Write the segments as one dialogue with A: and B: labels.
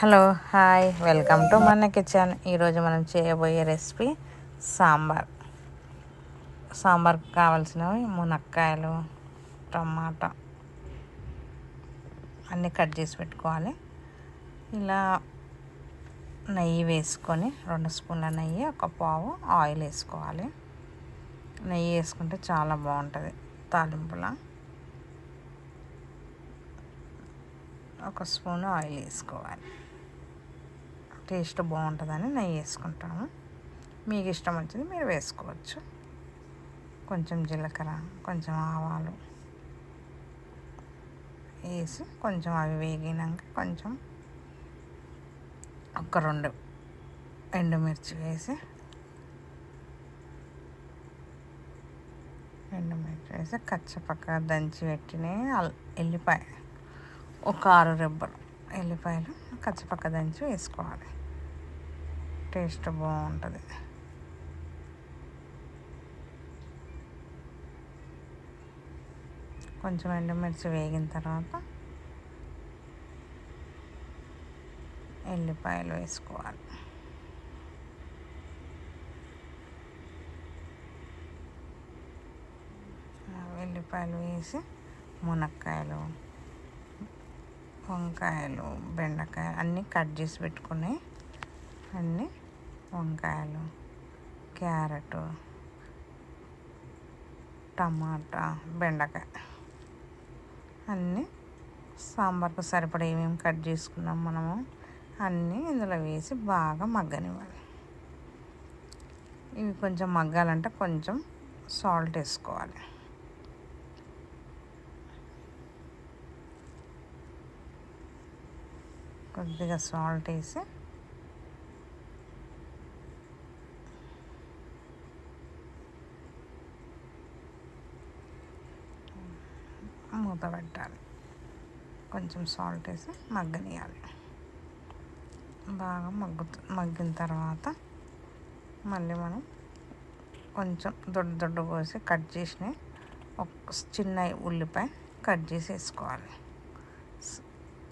A: Hello hi welcome to మన kitchen. ఈరోజు మనం చేయబోయే రెసిపీ సాంబార్కి కావాల్సినవి మునక్కాయలు, టమాటా అన్నీ కట్ చేసి పెట్టుకోవాలి. ఇలా నెయ్యి వేసుకొని 2 స్పూన్ల నెయ్యి, ఒక పావు ఆయిల్ వేసుకోవాలి. నెయ్యి వేసుకుంటే చాలా బాగుంటుంది తాలింపులా. 1 స్పూన్ ఆయిల్ వేసుకోవాలి. టేస్ట్ బాగుంటుందని నెయ్యి వేసుకుంటాము. మీకు ఇష్టం వచ్చింది మీరు వేసుకోవచ్చు. కొంచెం జీలకర్ర, కొంచెం ఆవాలు వేసి కొంచెం అవి వేగినాక కొంచెం ఒక 2 ఎండుమిర్చి వేసి కచ్చపక్క దంచి పెట్టిన ఎల్లిపాయ, ఒక 6 రెబ్బలు ఎల్లిపాయలు కచ్చపక్క దంచి వేసుకోవాలి. టేస్ట్ బాగుంటుంది. కొంచెం ఎండుమిర్చి వేగిన తర్వాత ఎల్లిపాయలు వేసుకోవాలి. ఎల్లిపాయలు వేసి మునక్కాయలు, వంకాయలు, బెండకాయ అన్నీ కట్ చేసి పెట్టుకుని అన్నీ వంకాయలు, క్యారెట్, టమాటా, బెండకాయ అన్నీ సాంబార్కు సరిపడా ఏమేమి కట్ చేసుకున్నాం మనము అన్నీ ఇందులో వేసి బాగా మగ్గనివ్వాలి. ఇవి కొంచెం మగ్గాలంటే కొంచెం సాల్ట్ వేసుకోవాలి. కొద్దిగా సాల్ట్ వేసి మూత పెట్టాలి. కొంచెం సాల్ట్ వేసి మగ్గనియాలి. బాగా మగ్గిన తర్వాత మళ్ళీ మనం కొంచెం దొడ్డు కోసి కట్ చేసిన ఒక చిన్న ఉల్లిపాయ కట్ చేసి వేసుకోవాలి.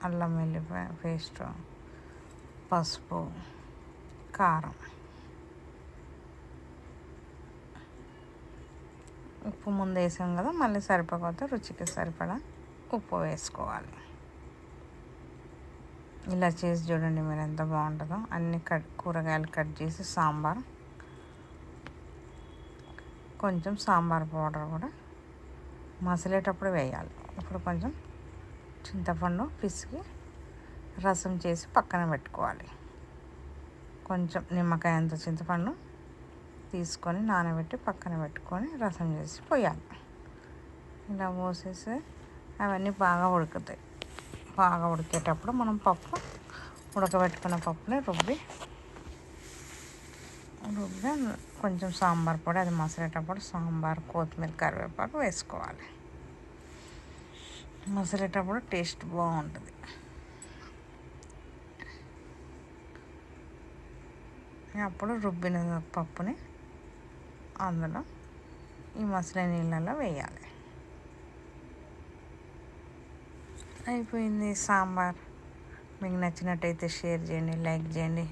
A: అల్లం వెల్లిపాయ పేస్ట్, పసుపు, కారం, ఉప్పు ముందు వేసాం కదా, మళ్ళీ సరిపోతే రుచికి సరిపడా ఉప్పు వేసుకోవాలి. ఇలా చేసి చూడండి మీరు ఎంత బాగుంటుందో. అన్ని కూరగాయలు కట్ చేసి సాంబార్, కొంచెం సాంబార్ పౌడర్ కూడా మసిలేటప్పుడు వేయాలి. ఇప్పుడు కొంచెం చింతపండు పిసికి రసం చేసి పక్కన పెట్టుకోవాలి. కొంచెం నిమ్మకాయ అంత చింతపండు తీసుకొని నానబెట్టి పక్కన పెట్టుకొని రసం చేసి పోయాలి. ఇలా పోసేసి అవన్నీ బాగా ఉడుకుతాయి. బాగా ఉడికేటప్పుడు మనం ఉడకబెట్టుకున్న పప్పుని రుబ్బి కొంచెం సాంబార్ పొడి, అది మసిలేటప్పుడు సాంబార్, కొత్తిమీర, కరివేపాకు వేసుకోవాలి. మసిలేటప్పుడు టేస్ట్ బాగుంటుంది. అప్పుడు రుబ్బిన పప్పుని అందులో ఈ మసిలే నీళ్ళలో వేయాలి. అయిపోయింది సాంబార్. మీకు నచ్చినట్టయితే షేర్ చేయండి, లైక్ చేయండి.